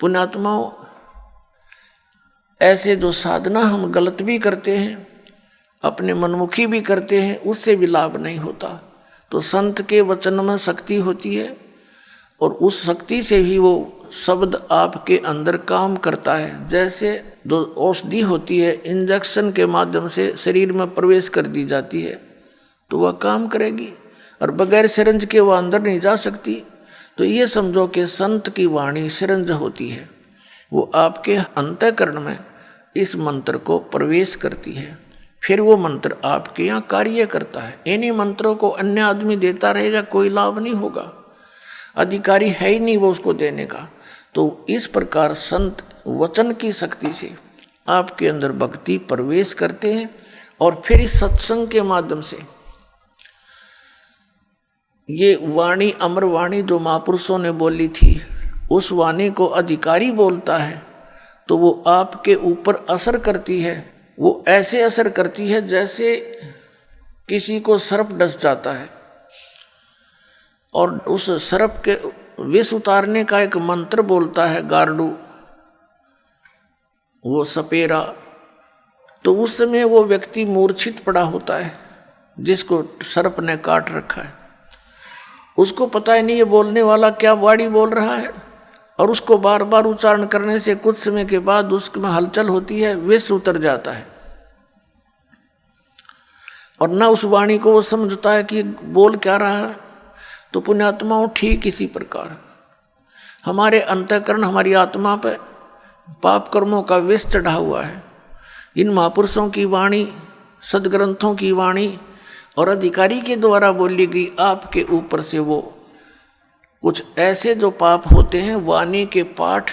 पुण्यात्माओं, ऐसे जो साधना हम गलत भी करते हैं, अपने मनमुखी भी करते हैं, उससे भी लाभ नहीं होता। तो संत के वचन में शक्ति होती है और उस शक्ति से ही वो शब्द आपके अंदर काम करता है। जैसे जो औषधि होती है, इंजेक्शन के माध्यम से शरीर में प्रवेश कर दी जाती है तो वह काम करेगी, और बगैर सिरंज के वह अंदर नहीं जा सकती। तो ये समझो कि संत की वाणी सिरंज होती है, वो आपके अंतःकरण में इस मंत्र को प्रवेश करती है, फिर वो मंत्र आपके यहाँ कार्य करता है। इन्हीं मंत्रों को अन्य आदमी देता रहेगा, कोई लाभ नहीं होगा, अधिकारी है ही नहीं वो उसको देने का। तो इस प्रकार संत वचन की शक्ति से आपके अंदर भक्ति प्रवेश करते हैं, और फिर इस सत्संग के माध्यम से ये वाणी, अमर वाणी जो महापुरुषों ने बोली थी, उस वाणी को अधिकारी बोलता है तो वो आपके ऊपर असर करती है। वो ऐसे असर करती है जैसे किसी को सर्प डस जाता है, और उस सर्प के विष उतारने का एक मंत्र बोलता है गारडू, वो सपेरा। तो उस समय वो व्यक्ति मूर्छित पड़ा होता है जिसको सर्प ने काट रखा है, उसको पता ही नहीं ये बोलने वाला क्या वाणी बोल रहा है, और उसको बार बार उच्चारण करने से कुछ समय के बाद उसमें हलचल होती है, विष उतर जाता है, और ना उस वाणी को वो समझता है कि बोल क्या रहा है। तो पुण्यात्माओं, ठीक इसी प्रकार हमारे अंतःकरण, हमारी आत्मा पर पाप कर्मों का विष चढ़ा हुआ है। इन महापुरुषों की वाणी, सदग्रंथों की वाणी और अधिकारी के द्वारा बोली गई आपके ऊपर से वो कुछ ऐसे जो पाप होते हैं, वाणी के पाठ,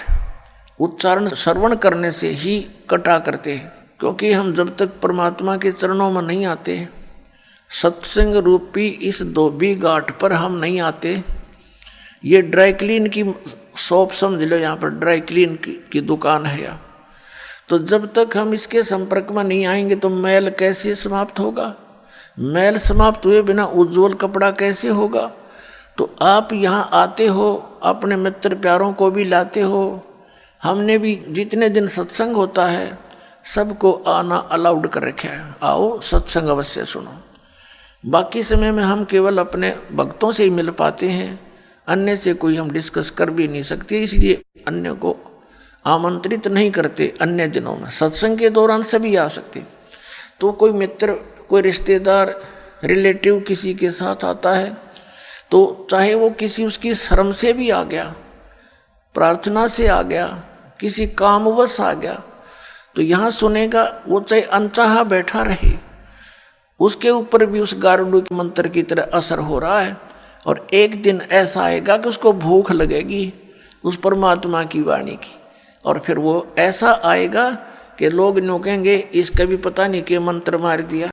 उच्चारण, श्रवण करने से ही कटा करते हैं। क्योंकि हम जब तक परमात्मा के चरणों में नहीं आते, सत्संग रूपी इस धोबी घाट पर हम नहीं आते, ये ड्राई क्लीन की शॉप समझ लो, यहाँ पर ड्राई क्लीन की दुकान है यहाँ, तो जब तक हम इसके संपर्क में नहीं आएंगे तो मैल कैसे समाप्त होगा? मैल समाप्त हुए बिना उज्जवल कपड़ा कैसे होगा? तो आप यहाँ आते हो, अपने मित्र प्यारों को भी लाते हो। हमने भी जितने दिन सत्संग होता है सबको आना अलाउड कर रखा है, आओ सत्संग अवश्य सुनो। बाकी समय में हम केवल अपने भक्तों से ही मिल पाते हैं, अन्य से कोई हम डिस्कस कर भी नहीं सकते, इसलिए अन्य को आमंत्रित नहीं करते। अन्य दिनों में सत्संग के दौरान सभी आ सकते। तो कोई मित्र, कोई रिश्तेदार, रिलेटिव किसी के साथ आता है तो चाहे वो किसी उसकी शर्म से भी आ गया, प्रार्थना से आ गया, किसी कामवश आ गया, तो यहाँ सुनेगा। वो चाहे अनचाहा बैठा रहे, उसके ऊपर भी उस गारुड़ के मंत्र की तरह असर हो रहा है। और एक दिन ऐसा आएगा कि उसको भूख लगेगी उस परमात्मा की वाणी की, और फिर वो ऐसा आएगा कि लोग नो कहेंगे इसका भी पता नहीं कि मंत्र मार दिया।